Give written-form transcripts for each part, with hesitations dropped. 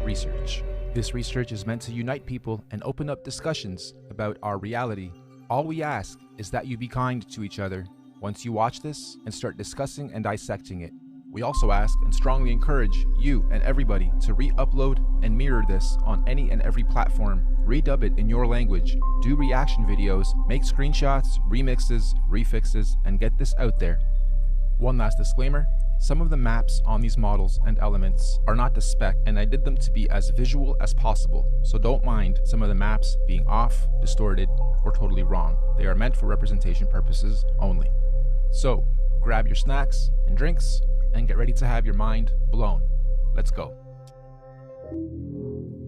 research. This research is meant to unite people and open up discussions about our reality. All we ask is that you be kind to each other once you watch this and start discussing and dissecting it. We also ask and strongly encourage you and everybody to re-upload and mirror this on any and every platform. Redub it in your language, do reaction videos, make screenshots, remixes, refixes, and get this out there. One last disclaimer, some of the maps on these models and elements are not to spec, and I did them to be as visual as possible, so don't mind some of the maps being off, distorted, or totally wrong. They are meant for representation purposes only. So, grab your snacks and drinks, and get ready to have your mind blown. Let's go.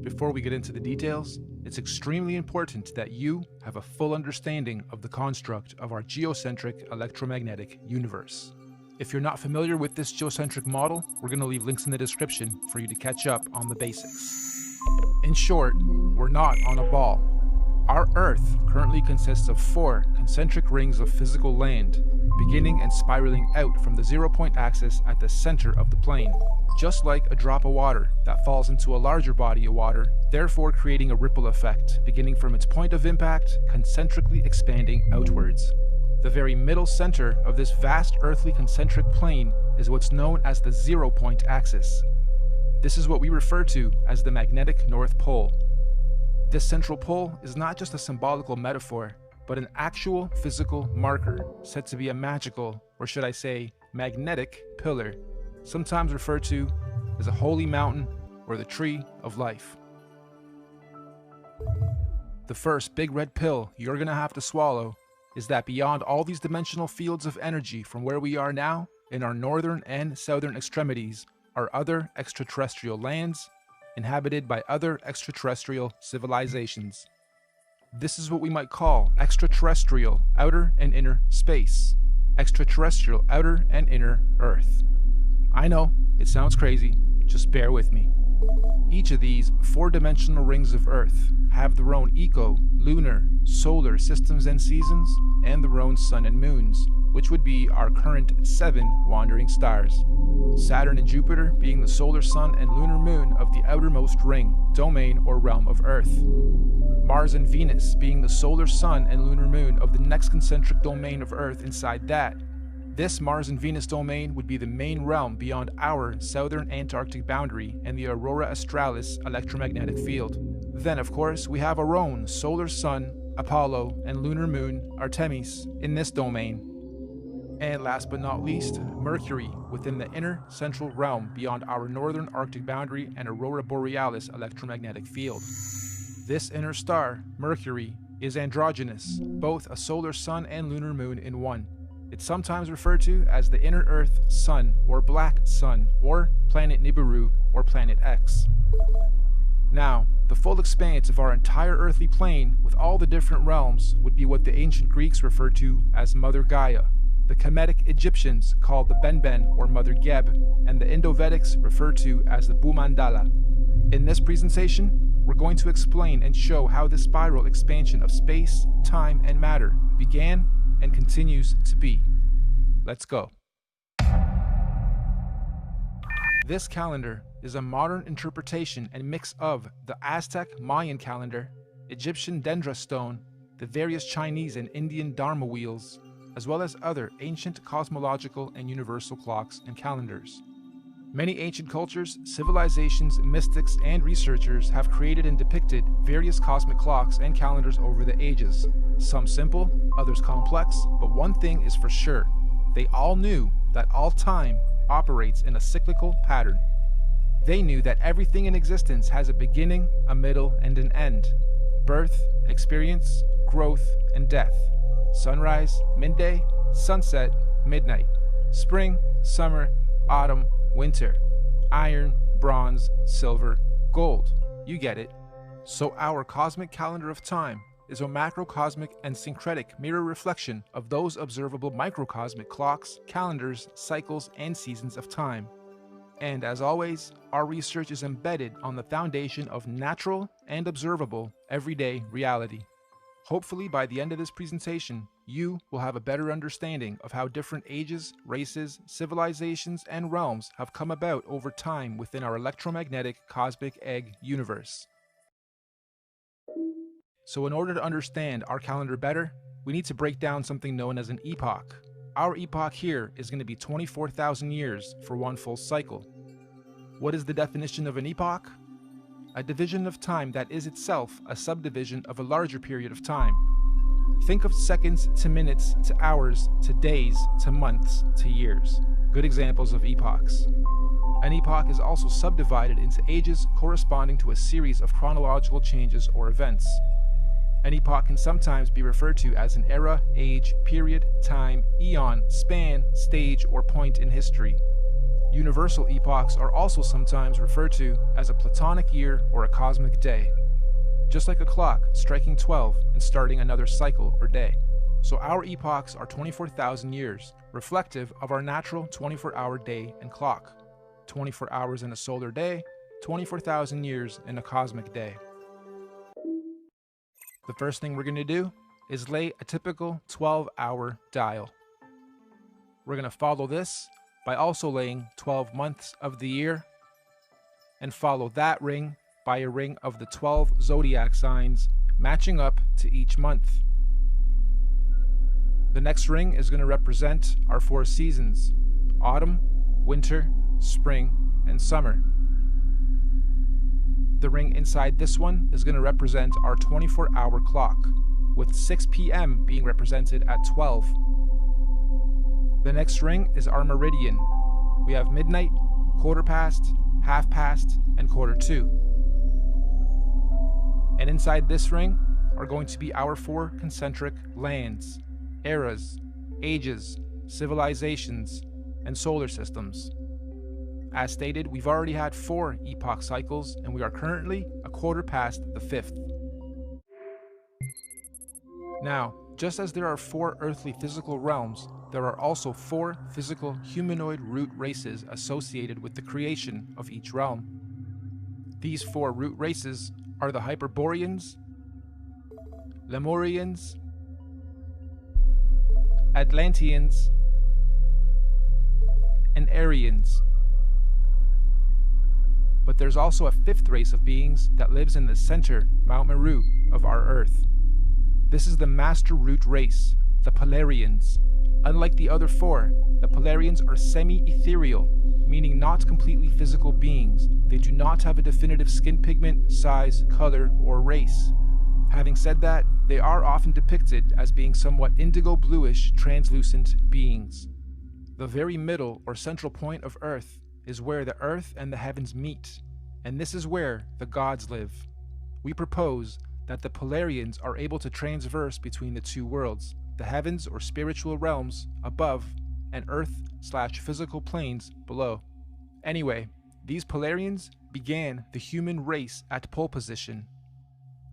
Before we get into the details, it's extremely important that you have a full understanding of the construct of our geocentric electromagnetic universe. If you're not familiar with this geocentric model, we're going to leave links in the description for you to catch up on the basics. In short, we're not on a ball. Our Earth currently consists of 4 concentric rings of physical land, beginning and spiraling out from the 0-point axis at the center of the plane, just like a drop of water that falls into a larger body of water, therefore creating a ripple effect, beginning from its point of impact, concentrically expanding outwards. The very middle center of this vast earthly concentric plane is what's known as the 0-point axis. This is what we refer to as the magnetic North Pole. This central pole is not just a symbolical metaphor, but an actual physical marker said to be a magical, or should I say, magnetic pillar, sometimes referred to as a holy mountain or the tree of life. The first big red pill you're gonna have to swallow is that beyond all these dimensional fields of energy from where we are now, in our northern and southern extremities, are other extraterrestrial lands inhabited by other extraterrestrial civilizations. This is what we might call extraterrestrial outer and inner space, extraterrestrial outer and inner Earth. I know, it sounds crazy, just bear with me. Each of these 4-dimensional rings of Earth have their own lunar, solar systems and seasons, and their own sun and moons, which would be our current 7 wandering stars. Saturn and Jupiter being the solar sun and lunar moon of the outermost ring, domain, or realm of Earth. Mars and Venus being the solar sun and lunar moon of the next concentric domain of Earth inside that. This Mars and Venus domain would be the main realm beyond our southern Antarctic boundary and the Aurora Australis electromagnetic field. Then, of course, we have our own solar sun, Apollo, and lunar moon, Artemis, in this domain. And last but not least, Mercury within the inner central realm beyond our northern Arctic boundary and Aurora Borealis electromagnetic field. This inner star, Mercury, is androgynous, both a solar sun and lunar moon in one. It's sometimes referred to as the inner Earth Sun or Black Sun or Planet Nibiru or Planet X. Now, the full expanse of our entire earthly plane with all the different realms would be what the ancient Greeks referred to as Mother Gaia, the Kemetic Egyptians called the Benben or Mother Geb, and the Indo-Vedics referred to as the Bhumandala. In this presentation, we're going to explain and show how this spiral expansion of space, time, and matter began and continues to be. Let's go. This calendar is a modern interpretation and mix of the Aztec Mayan calendar, Egyptian Dendra stone, the various Chinese and Indian Dharma wheels, as well as other ancient cosmological and universal clocks and calendars. Many ancient cultures, civilizations, mystics, and researchers have created and depicted various cosmic clocks and calendars over the ages. Some simple, others complex, but one thing is for sure. They all knew that all time operates in a cyclical pattern. They knew that everything in existence has a beginning, a middle, and an end. Birth, experience, growth, and death. Sunrise, midday, sunset, midnight. Spring, summer, autumn, winter. Iron, bronze, silver, gold. You get it. So our cosmic calendar of time is a macrocosmic and syncretic mirror reflection of those observable microcosmic clocks, calendars, cycles, and seasons of time. And as always, our research is embedded on the foundation of natural and observable everyday reality. Hopefully, by the end of this presentation, you will have a better understanding of how different ages, races, civilizations, and realms have come about over time within our electromagnetic cosmic egg universe. So in order to understand our calendar better, we need to break down something known as an epoch. Our epoch here is going to be 24,000 years for one full cycle. What is the definition of an epoch? A division of time that is itself a subdivision of a larger period of time. Think of seconds to minutes to hours to days to months to years. Good examples of epochs. An epoch is also subdivided into ages corresponding to a series of chronological changes or events. An epoch can sometimes be referred to as an era, age, period, time, eon, span, stage, or point in history. Universal epochs are also sometimes referred to as a platonic year or a cosmic day. Just like a clock striking 12 and starting another cycle or day. So our epochs are 24,000 years, reflective of our natural 24-hour day and clock. 24 hours in a solar day, 24,000 years in a cosmic day. The first thing we're going to do is lay a typical 12-hour dial. We're going to follow this by also laying 12 months of the year, and follow that ring by a ring of the 12 zodiac signs matching up to each month. The next ring is going to represent our 4 seasons: autumn, winter, spring, and summer. The ring inside this one is going to represent our 24-hour clock, with 6 p.m. being represented at 12. The next ring is our meridian. We have midnight, quarter past, half past, and quarter to. And inside this ring are going to be our 4 concentric lands, eras, ages, civilizations, and solar systems. As stated, we've already had 4 epoch cycles, and we are currently a quarter past the 5th. Now, just as there are 4 earthly physical realms, there are also 4 physical humanoid root races associated with the creation of each realm. These 4 root races are the Hyperboreans, Lemurians, Atlanteans, and Aryans. But there's also a 5th race of beings that lives in the center, Mount Meru, of our Earth. This is the Master Root race, the Polarians. Unlike the other 4, the Polarians are semi-ethereal, meaning not completely physical beings. They do not have a definitive skin pigment, size, color, or race. Having said that, they are often depicted as being somewhat indigo-bluish, translucent beings. The very middle or central point of Earth is where the earth and the heavens meet, and this is where the gods live. We propose that the Polarians are able to transverse between the 2 worlds, the heavens or spiritual realms above, and earth/physical planes below. Anyway, these Polarians began the human race at pole position.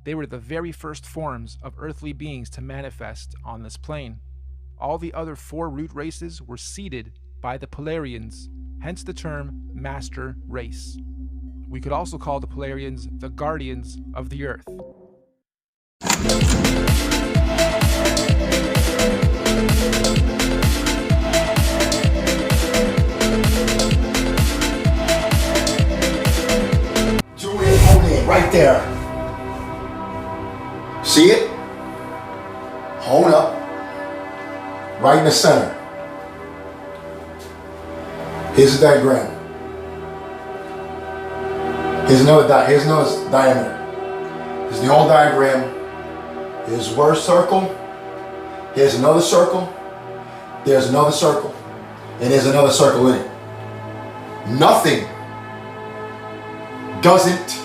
They were the very first forms of earthly beings to manifest on this plane. All the other 4 root races were seeded by the Polarians, hence the term Master Race. We could also call the Polarians the Guardians of the Earth. Right there. See it? Hold up. Right in the center. Here's the diagram. Here's another diameter. Here's the whole diagram. Here's one circle. Here's another circle. There's another circle. And there's another circle in it. Nothing doesn't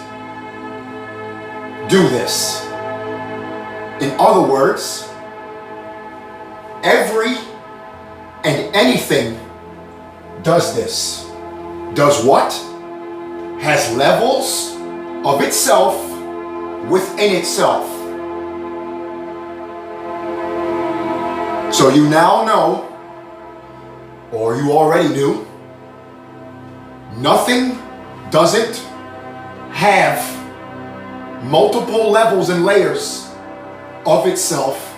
do this. In other words, every and anything does this. Does what? Has levels of itself within itself. So you now know, or you already knew, nothing doesn't have multiple levels and layers of itself,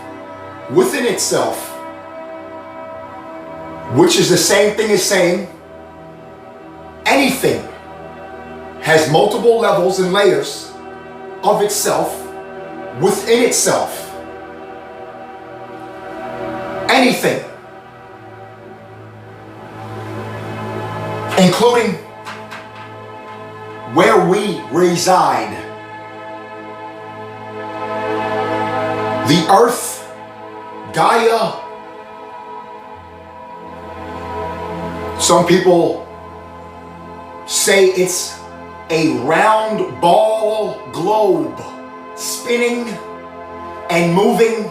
within itself, which is the same thing as saying anything has multiple levels and layers of itself, within itself. Anything, including where we reside. The earth, Gaia. Some people say it's a round ball globe spinning and moving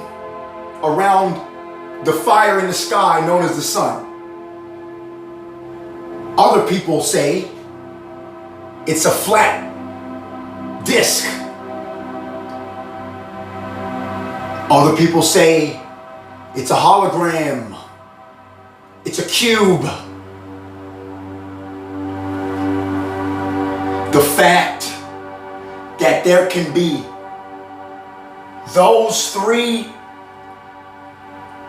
around the fire in the sky known as the sun. Other people say it's a flat disc. Other people say it's a hologram. It's a cube. The fact that there can be those three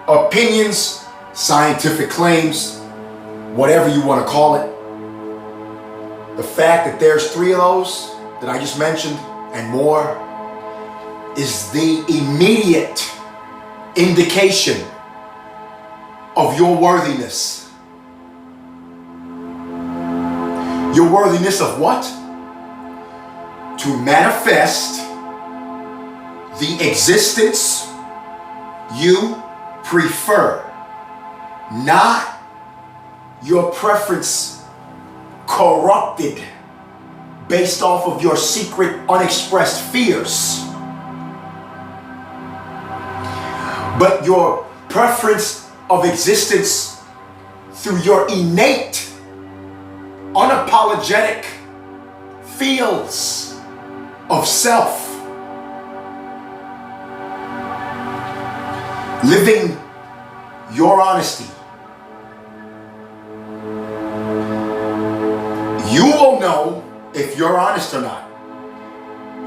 opinions, scientific claims, whatever you want to call it, the fact that there's three of those that I just mentioned and more is the immediate indication of your worthiness. Your worthiness of what? To manifest the existence you prefer, not your preference corrupted based off of your secret unexpressed fears, but your preference of existence through your innate, unapologetic fields of self. Living your honesty. You will know if you're honest or not.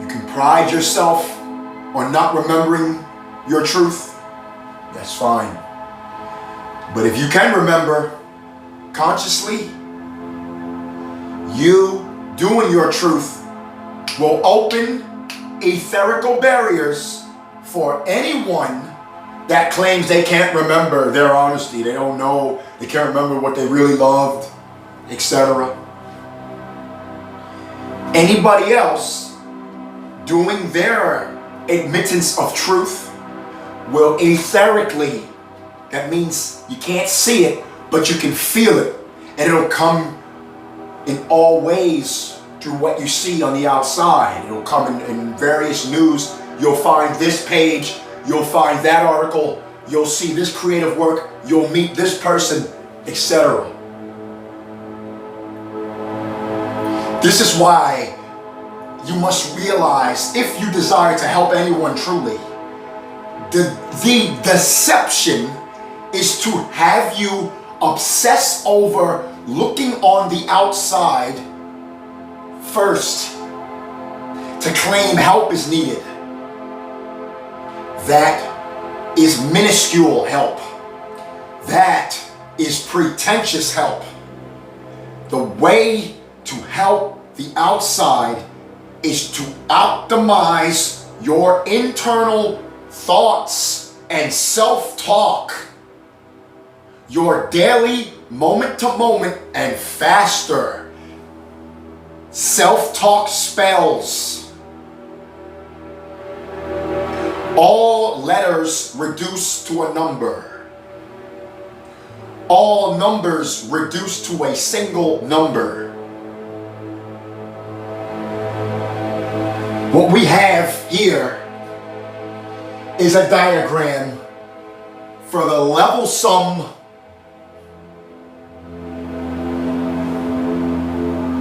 You can pride yourself on not remembering your truth. That's fine. But if you can remember consciously, you doing your truth will open etherical barriers for anyone that claims they can't remember their honesty. They don't know, they can't remember what they really loved, etc. Anybody else doing their admittance of truth will etherically, that means you can't see it, but you can feel it. And it'll come in all ways through what you see on the outside. It'll come in various news. You'll find this page, you'll find that article, you'll see this creative work, you'll meet this person, etc. This is why you must realize, if you desire to help anyone truly, the deception is to have you obsess over looking on the outside first to claim help is needed. That is minuscule help. That is pretentious help. The way to help the outside is to optimize your internal thoughts and self-talk. Your daily, moment-to-moment and faster self-talk spells. All letters reduce to a number. All numbers reduce to a single number. What we have here is a diagram for the level sum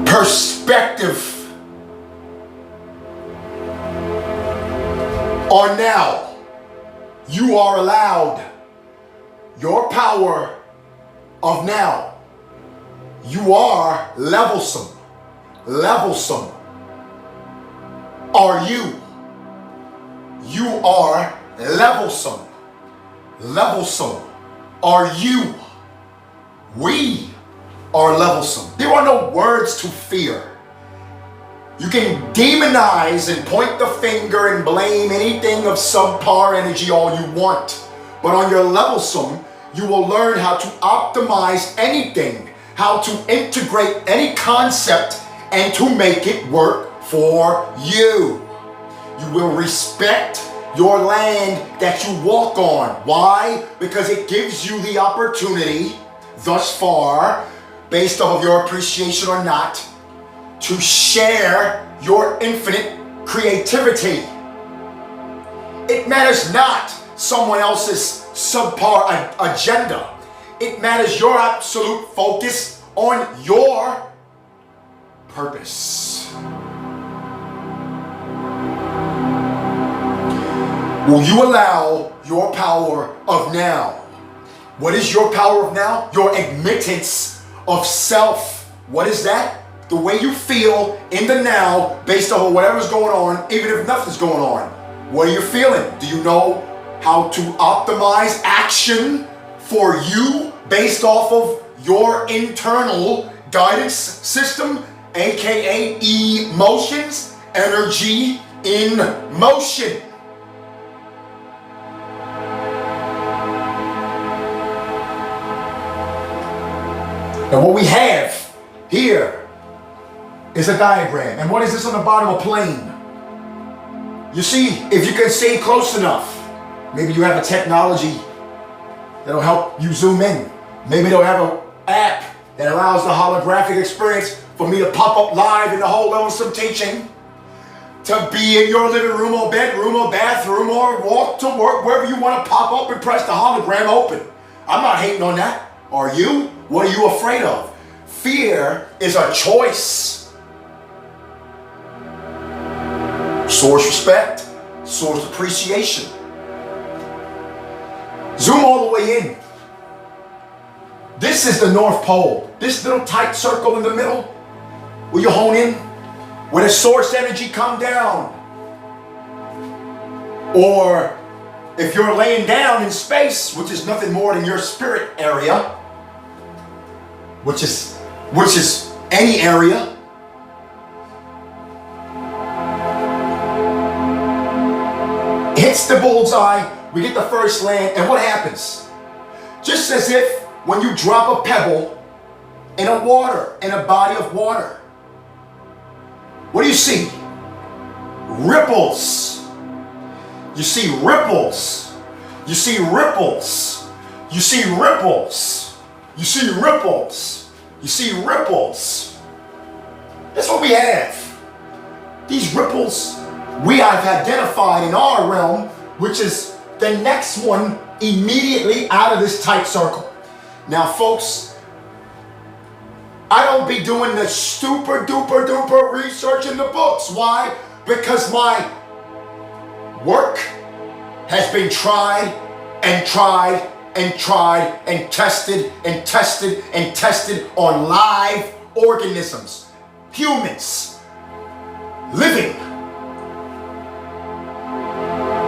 perspective on now. You are allowed your power of now. You are levelsome. Levelsome are you. You are Levelsome. Levelsome are you. We are levelsome. There are no words to fear. You can demonize and point the finger and blame anything of subpar energy all you want. But on your levelsome, you will learn how to optimize anything, how to integrate any concept and to make it work for you. You will respect your land that you walk on. Why? Because it gives you the opportunity thus far, based off of your appreciation or not, to share your infinite creativity. It matters not someone else's subpar agenda. It matters your absolute focus on your purpose. Will you allow your power of now? What is your power of now? Your admittance of self. What is that? The way you feel in the now based on whatever's going on, even if nothing's going on. What are you feeling? Do you know how to optimize action for you based off of your internal guidance system, aka emotions, energy in motion? And what we have here is a diagram. And what is this on the bottom of a plane? You see, if you can see close enough, maybe you have a technology that'll help you zoom in. Maybe they'll have an app that allows the holographic experience for me to pop up live in the whole Levelsome teaching, to be in your living room or bedroom or bathroom or walk to work, wherever you want to pop up and press the hologram open. I'm not hating on that. Are you? What are you afraid of? Fear is a choice. Source respect, source appreciation. Zoom all the way in. This is the North Pole. This little tight circle in the middle, will you hone in? Where the source energy come down. Or if you're laying down in space, which is nothing more than your spirit area, which is any area, hits the bullseye, we get the first land, and what happens? Just as if when you drop a pebble in a body of water, what do you see? Ripples. You see ripples. You see ripples. You see ripples. You see ripples. You see ripples. That's what we have. These ripples we have identified in our realm, which is the next one immediately out of this tight circle. Now, folks, I don't be doing the super duper duper research in the books. Why? Because my work has been tried and tried and tried and tested and tested and tested on live organisms, humans, living.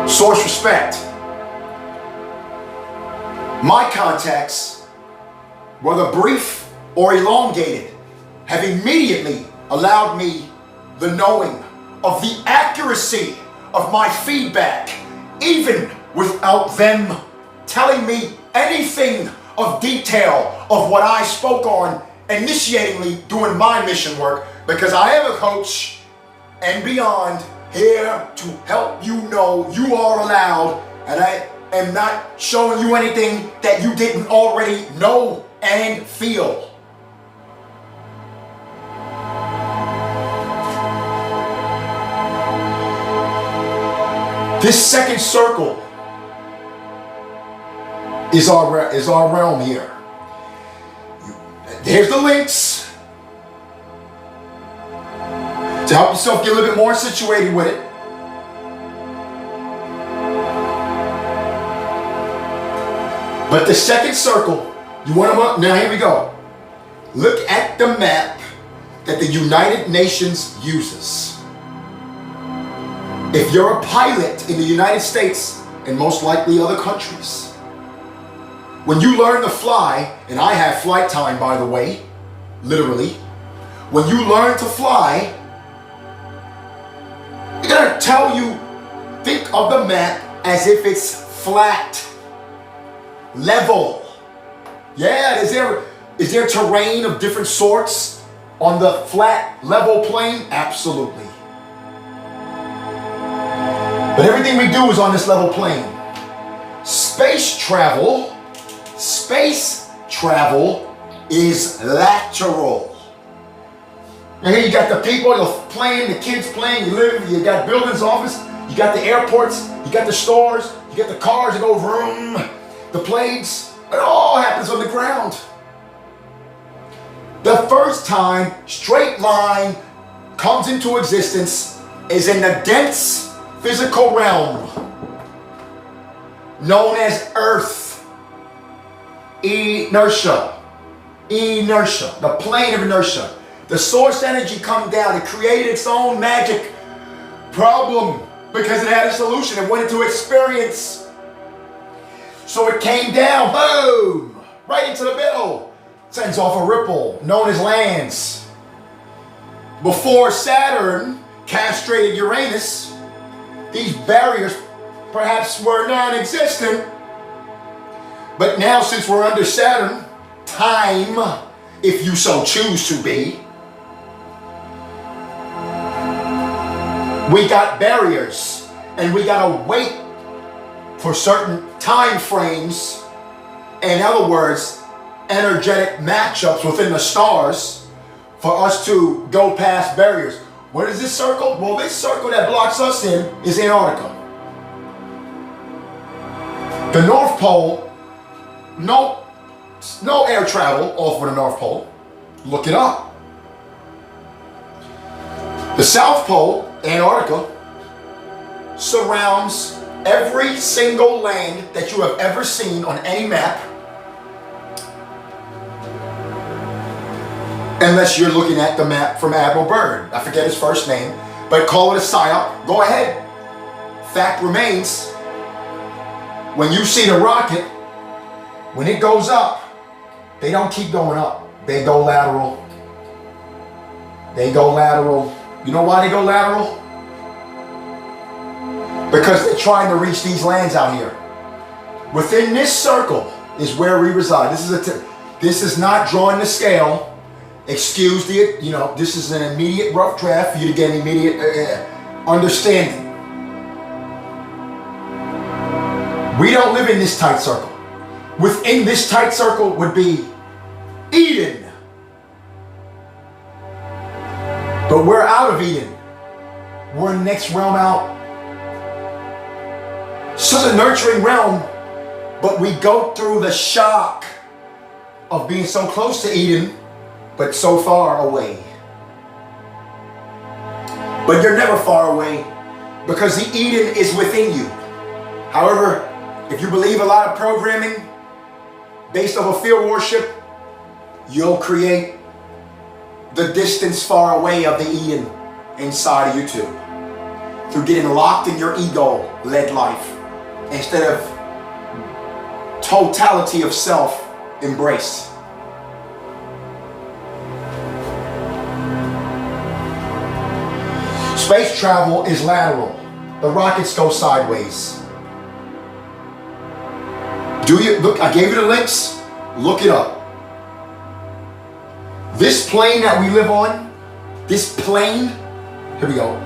Source respect. My contacts, whether brief or elongated, have immediately allowed me the knowing of the accuracy of my feedback, even without them telling me anything of detail of what I spoke on initiatingly doing my mission work, because I am a coach and beyond, here to help you know you are allowed, and I am not showing you anything that you didn't already know and feel. This second circle is our realm here. Here's the links to help yourself get a little bit more situated with it. But the second circle, you want to, now here we go. Look at the map that the United Nations uses. If you're a pilot in the United States, and most likely other countries. When you learn to fly, and I have flight time, by the way, literally, when you learn to fly, they're gonna tell you, think of the map as if it's flat, level. Yeah, is there terrain of different sorts on the flat, level plane? Absolutely. But everything we do is on this level plane. Space travel is lateral. And here you got the people, you're playing, the kids playing, you got buildings, office, you got the airports, you got the stores, you got the cars that go vroom, the planes, it all happens on the ground. The first time straight line comes into existence is in the dense physical realm known as Earth. Inertia, the plane of inertia. The source energy come down. It created its own magic problem because it had a solution. It went into experience. So it came down, boom, right into the middle. Sends off a ripple known as lands. Before Saturn castrated Uranus, these barriers perhaps were non-existent. But now, since we're under Saturn, time, if you so choose to be, we got barriers, and we gotta wait for certain time frames. In other words, energetic matchups within the stars for us to go past barriers. What is this circle? Well, this circle that blocks us in is Antarctica. The North Pole, no air travel off of the North Pole. Look it up. The South Pole, Antarctica, surrounds every single land that you have ever seen on any map. Unless you're looking at the map from Admiral Byrd. I forget his first name, but call it a psyop. Go ahead. Fact remains, when you see the rocket, when it goes up, they don't keep going up. They go lateral. They go lateral. You know why they go lateral? Because they're trying to reach these lands out here. Within this circle is where we reside. This is not drawing the scale. Excuse this is an immediate rough draft for you to get an immediate understanding. We don't live in this tight circle. Within this tight circle would be Eden. But we're out of Eden. We're in the next realm out. Such a nurturing realm, but we go through the shock of being so close to Eden, but so far away. But you're never far away because the Eden is within you. However, if you believe a lot of programming based off of fear worship, you'll create the distance far away of the Eden inside of you too. Through getting locked in your ego-led life instead of totality of self embraced. Space travel is lateral. The rockets go sideways. Look, I gave you the links. Look it up. This plane that we live on, this plane, here we go.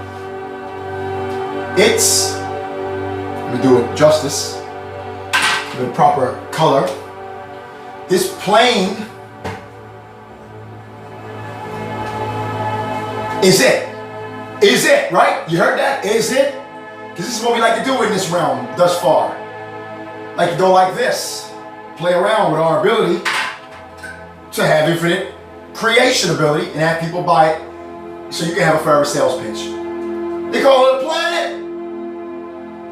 Let me do it justice, the proper color. This plane is it. Is it, right? You heard that? Is it? Because this is what we like to do in this realm thus far. Like to go like this. Play around with our ability to have infinite creation ability and have people buy it so you can have a forever sales pitch. They call it a planet.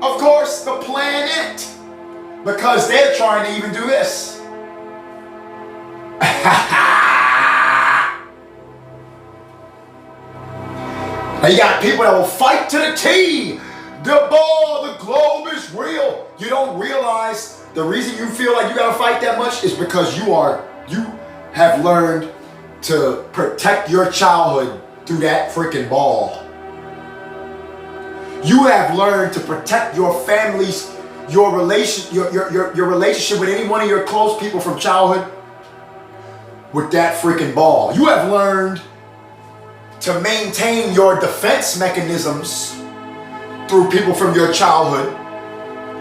Of course, the planet. Because they're trying to even do this. Now you got people that will fight to the T. The ball, the globe is real. You don't realize the reason you feel like you gotta fight that much is because you have learned to protect your childhood through that freaking ball. You have learned to protect your families, your relationship with any one of your close people from childhood with that freaking ball. You have learned to maintain your defense mechanisms through people from your childhood,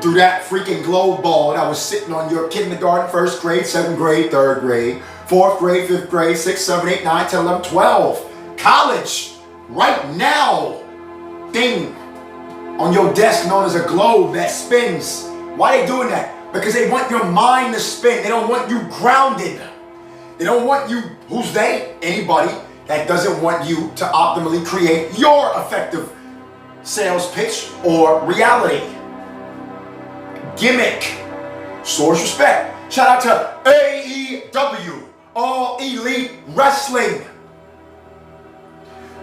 through that freaking globe ball that was sitting on your kindergarten, first grade, seventh grade, third grade, fourth grade, fifth grade, 6, 7, 8, 9, 10, 11, 12. College, right now, thing on your desk known as a globe that spins. Why are they doing that? Because they want your mind to spin. They don't want you grounded. They don't want you, who's they? Anybody that doesn't want you to optimally create your effective sales pitch or reality. Gimmick. Source respect. Shout out to AEW, All Elite Wrestling.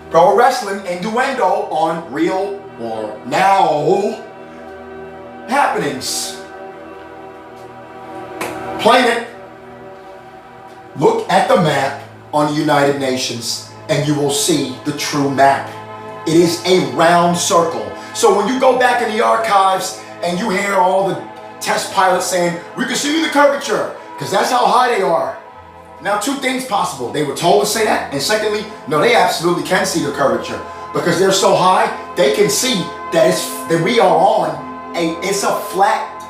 Pro Wrestling Innuendo on Real or Now Happenings. Planet. Look at the map on the United Nations and you will see the true map. It is a round circle. So when you go back in the archives and you hear all the test pilots saying, we can see the curvature, because that's how high they are. Now, two things possible. They were told to say that, and secondly, no, they absolutely can see the curvature because they're so high, they can see that we are on it's a flat,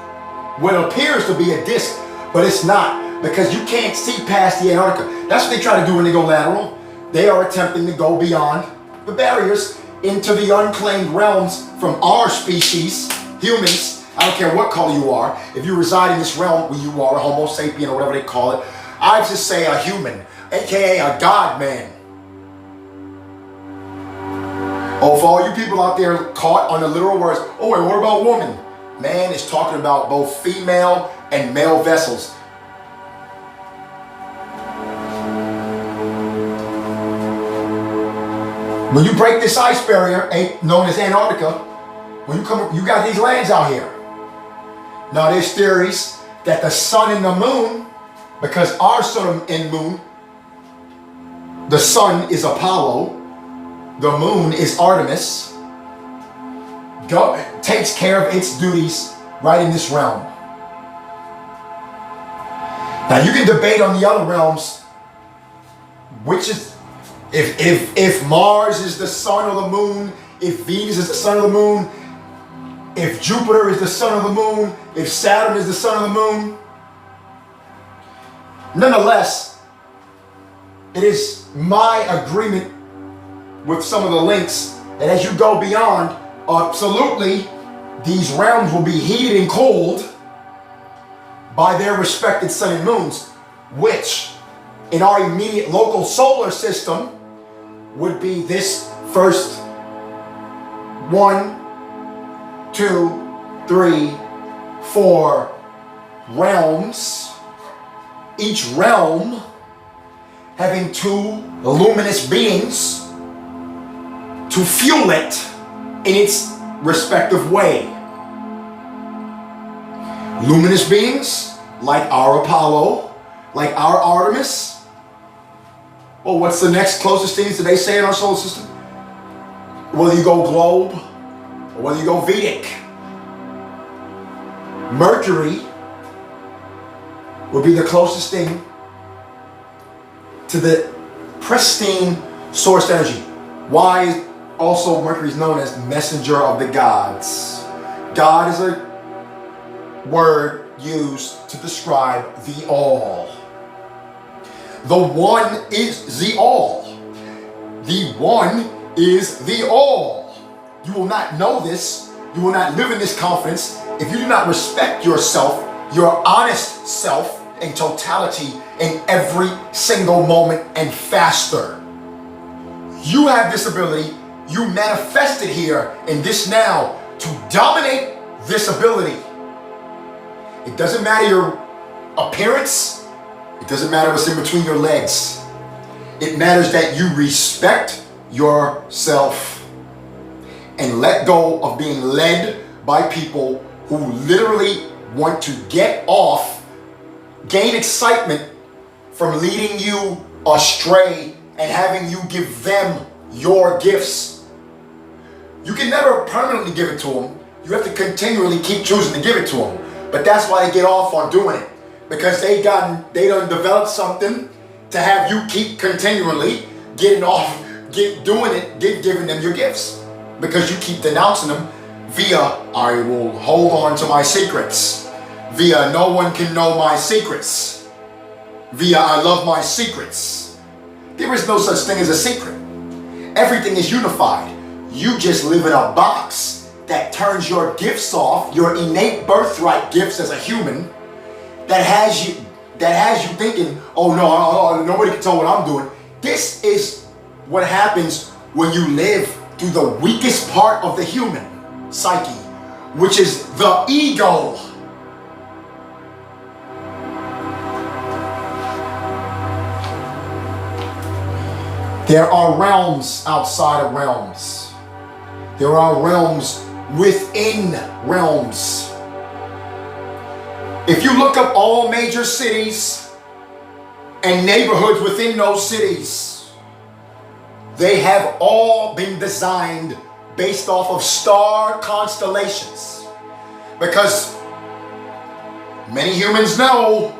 what appears to be a disc, but it's not, because you can't see past the Antarctica. That's what they try to do when they go lateral. They are attempting to go beyond the barriers into the unclaimed realms from our species, humans. I don't care what color you are. If you reside in this realm where you are a Homo sapien or whatever they call it, I just say a human, aka a God man. Oh, for all you people out there caught on the literal words, oh wait, what about woman? Man is talking about both female and male vessels. When you break this ice barrier, known as Antarctica, when you come, you got these lands out here. Now there's theories that the sun and the moon, because our sun and moon, the sun is Apollo, the moon is Artemis, takes care of its duties right in this realm. Now you can debate on the other realms, which is, if Mars is the sun or the moon, if Venus is the sun or the moon, if Jupiter is the sun of the moon, if Saturn is the sun of the moon. Nonetheless, it is my agreement with some of the links that as you go beyond, absolutely, these realms will be heated and cooled by their respected sun and moons, which in our immediate local solar system would be this first 1, 2, 3, 4 realms, each realm having 2 luminous beings to fuel it in its respective way. Luminous beings like our Apollo, like our Artemis. Well, what's the next closest things that they say in our solar system? Whether you go globe or whether you go Vedic. Mercury would be the closest thing to the pristine source energy. Why also Mercury is known as messenger of the gods. God is a word used to describe the all. The one is the all. The one is the all. You will not know this. You will not live in this confidence if you do not respect yourself, your honest self in totality in every single moment and faster. You have this ability. You manifest it here in this now to dominate this ability. It doesn't matter your appearance. It doesn't matter what's in between your legs. It matters that you respect yourself and let go of being led by people who literally want to get off, gain excitement from leading you astray and having you give them your gifts. You can never permanently give it to them. You have to continually keep choosing to give it to them. But that's why they get off on doing it, because they done developed something to have you keep continually getting off, giving them your gifts, because you keep denouncing them via I will hold on to my secrets, via no one can know my secrets, via I love my secrets. There is no such thing as a secret. Everything is unified. You just live in a box that turns your gifts off, your innate birthright gifts as a human, that has you thinking, oh no, nobody can tell what I'm doing. This is what happens when you live through the weakest part of the human psyche, which is the ego. There are realms outside of realms. There are realms within realms. If you look up all major cities and neighborhoods within those cities, they have all been designed based off of star constellations. Because many humans know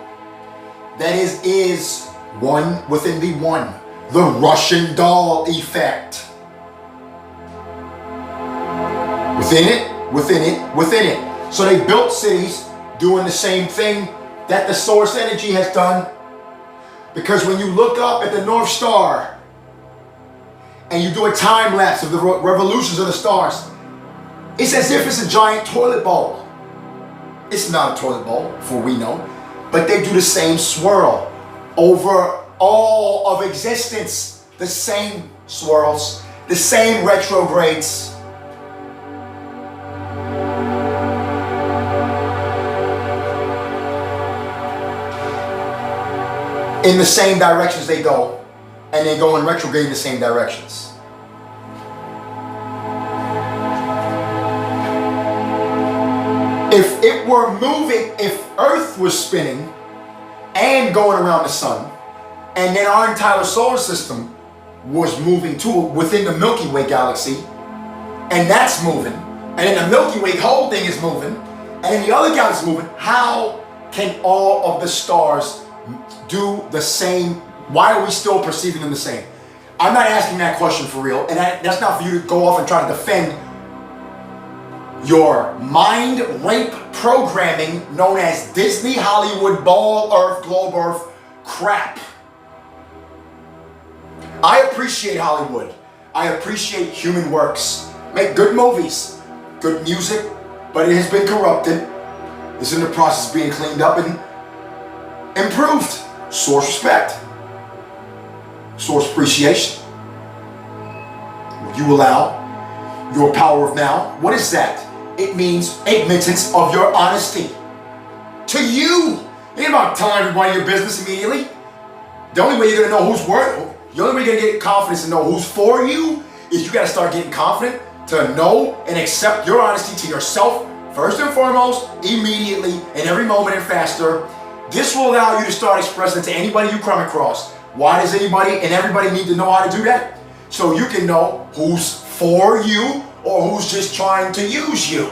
that is one within the one. The Russian doll effect. Within it. So they built cities doing the same thing that the source energy has done. Because when you look up at the North Star and you do a time lapse of the revolutions of the stars, it's as if it's a giant toilet bowl. It's not a toilet bowl, for we know, but they do the same swirl over all of existence. The same swirls, the same retrogrades. In the same directions they go, and they go in retrograde in the same directions. If it were moving, if Earth was spinning and going around the sun, and then our entire solar system was moving too within the Milky Way galaxy, and that's moving, and then the Milky Way whole thing is moving, and then the other galaxy is moving, how can all of the stars do the same? Why are we still perceiving them the same? I'm not asking that question for real, and that's not for you to go off and try to defend your mind rape programming known as Disney, Hollywood, Ball Earth, Globe Earth crap. I appreciate Hollywood. I appreciate human works. Make good movies, good music, but it has been corrupted. It's in the process of being cleaned up and improved. Source respect. Source appreciation. Will you allow your power of now? What is that? It means admittance of your honesty. To you. It ain't about telling everybody your business immediately. The only way you're going to know who's worth, the only way you're going to get confidence and know who's for you is you got to start getting confident to know and accept your honesty to yourself, first and foremost, immediately, in every moment and faster. This will allow you to start expressing to anybody you come across. Why does anybody and everybody need to know how to do that? So you can know who's for you or who's just trying to use you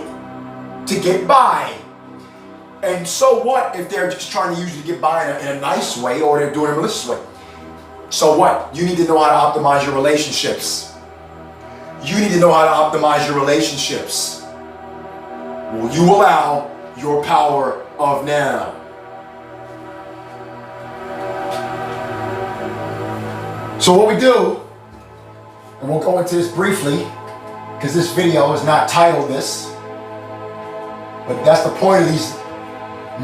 to get by. And so what if they're just trying to use you to get by in a nice way, or they're doing it a malicious way? So what? You need to know how to optimize your relationships. You need to know how to optimize your relationships. Will you allow your power of now? So what we do, and we'll go into this briefly, because this video is not titled this, but that's the point of these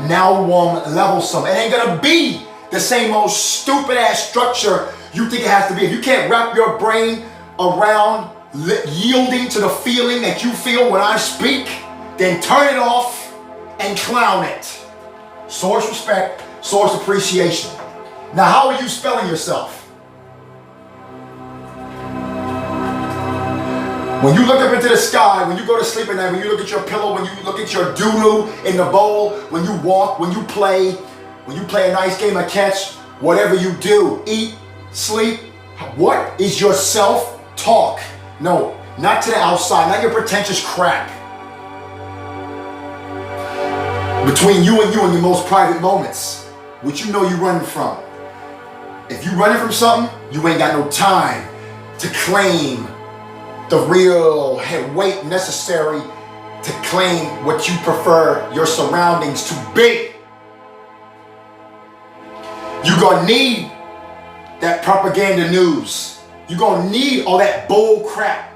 youarelevelsom. It ain't gonna be the same old stupid ass structure you think it has to be. If you can't wrap your brain around yielding to the feeling that you feel when I speak, then turn it off and clown it. Source respect, source appreciation. Now, how are you spelling yourself? When you look up into the sky, when you go to sleep at night, when you look at your pillow, when you look at your doo-doo in the bowl, when you walk, when you play a nice game of catch, whatever you do, eat, sleep, what is your self-talk? No, not to the outside, not your pretentious crap. Between you and your most private moments, which you know you're running from. If you're running from something, you ain't got no time to claim the real weight necessary to claim what you prefer your surroundings to be. You're gonna need that propaganda news. You're gonna need all that bull crap.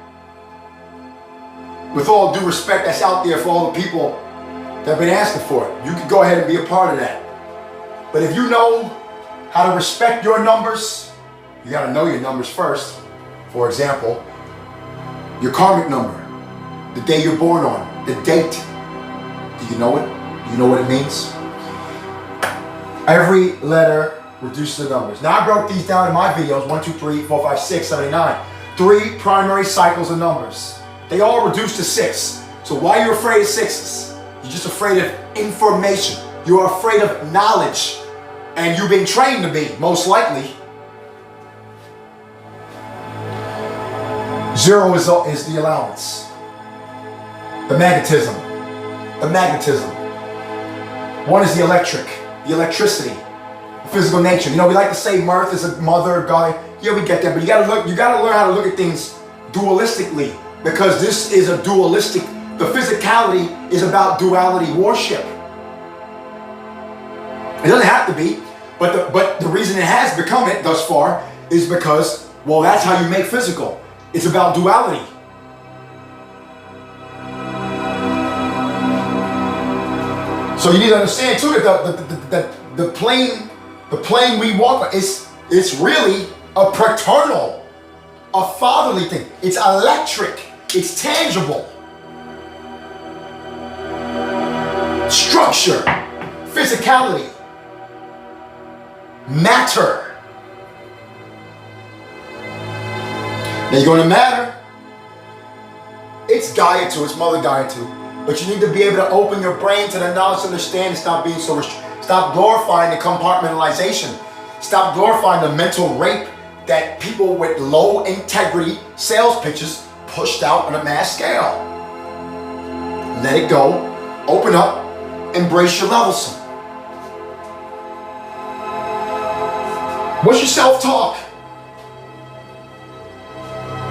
With all due respect, that's out there for all the people that have been asking for it. You can go ahead and be a part of that. But if you know how to respect your numbers, you gotta know your numbers first. For example, your karmic number, the day you're born on, the date. Do you know it? Do you know what it means? Every letter reduces the numbers. Now I broke these down in my videos, 1, 2, 3, 4, 5, 6, 7, 8, 9. 3 primary cycles of numbers. They all reduce to 6. So why are you afraid of 6s? You're just afraid of information. You're afraid of knowledge. And you've been trained to be, most likely. 0 is the allowance. The magnetism. The magnetism. 1 is the electricity, the physical nature. You know, we like to say mirth is a mother, God. Yeah, we get that, but you gotta learn how to look at things dualistically, because this is a dualistic. The physicality is about duality worship. It doesn't have to be, but the reason it has become it thus far is because, well, that's how you make physical. It's about duality. So you need to understand too that the plane we walk on it's really a paternal, a fatherly thing. It's electric. It's tangible. Structure, physicality, matter. Now you're going to matter. It's Gaia too. It's Mother Gaia too. But you need to be able to open your brain to the knowledge, to understand, and stop being so stop glorifying the compartmentalization. Stop glorifying the mental rape that people with low integrity sales pitches pushed out on a mass scale. Let it go. Open up. Embrace your levelsome. What's your self-talk?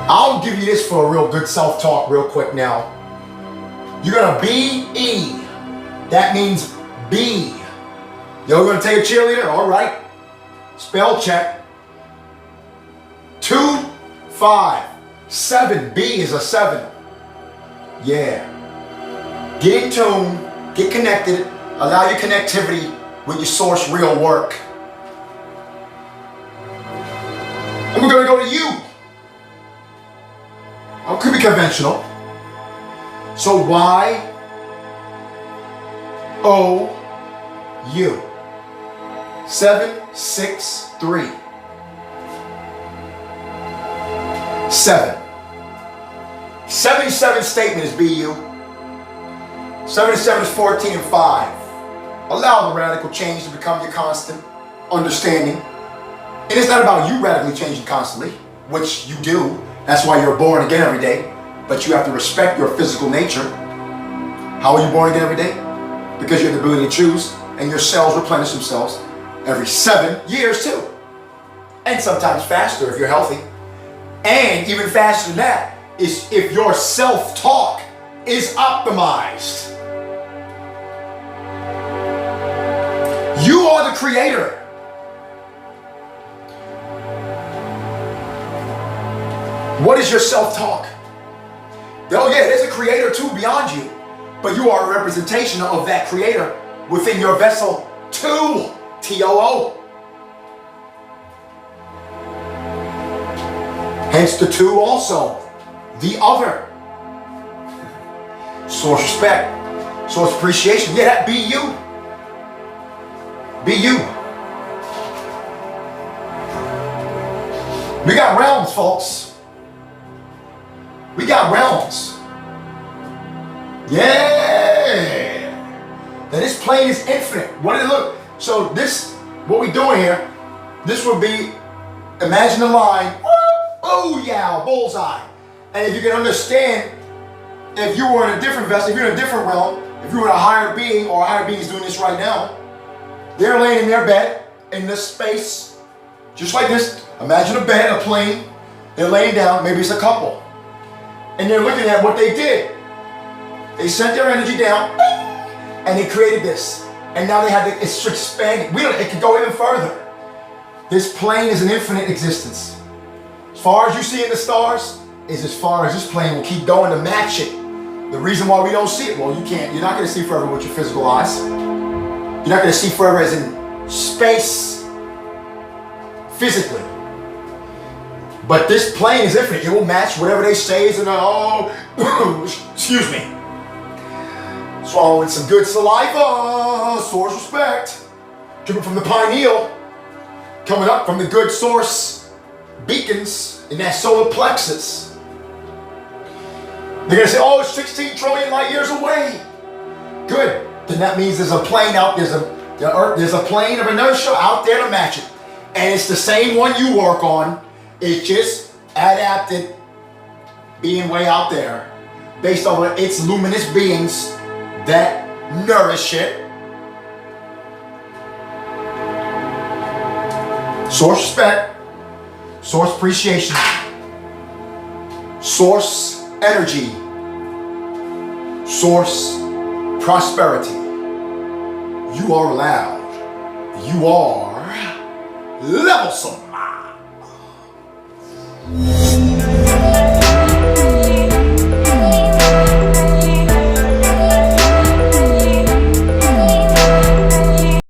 I'll give you this for a real good self-talk real quick now. You're gonna be. That means be. You're gonna take a cheerleader? All right. Spell check. 2, 5, 7. B is a 7. Yeah. Get in tune. Get connected. Allow your connectivity with your source real work. And we're gonna go to you. It could be conventional. So Y O U 763 7. 77 statement is BU. 77 is 14 and 5. Allow the radical change to become your constant understanding. And it's not about you radically changing constantly, which you do. That's why you're born again every day. But you have to respect your physical nature. How are you born again every day? Because you have the ability to choose, and your cells replenish themselves every 7 years too. And sometimes faster if you're healthy. And even faster than that is if your self-talk is optimized. You are the creator. What is your self-talk? Oh yeah, there's a creator too beyond you, but you are a representation of that creator within your vessel too. T-O-O. Hence the 2 also. The other. Source respect. Source appreciation. Yeah, that be you. Be you. We got realms, folks. We We got realms. Yeah. And this plane is infinite. What did it look? So this, what we doing here, this would be, imagine the line, oh yeah, bullseye. And if you can understand, if you were in a different vessel, if you're in a different realm, if you were in a higher being, or a higher being is doing this right now, they're laying in their bed in this space, just like this. Imagine a bed, a plane. They're laying down, maybe it's a couple. And they're looking at what they did. They sent their energy down, and they created this. And now they have to, it's expanding. It can go even further. This plane is an infinite existence. As far as you see in the stars, is as far as this plane will keep going to match it. The reason why we don't see it, well, you can't. You're not going to see forever with your physical eyes. You're not going to see forever as in space, physically. But this plane is infinite. It will match whatever they say is in the, excuse me. Swallowing some good saliva, source respect. Dripping from the pineal. Coming up from the good source beacons in that solar plexus. They're going to say, oh, it's 16 trillion light years away. Good. Then that means there's a plane out, there's a plane of inertia out there to match it. And it's the same one you work on. It's just adapted, being way out there, based on its luminous beings that nourish it. Source respect, source appreciation, source energy, source prosperity. You are allowed. You are levelsom.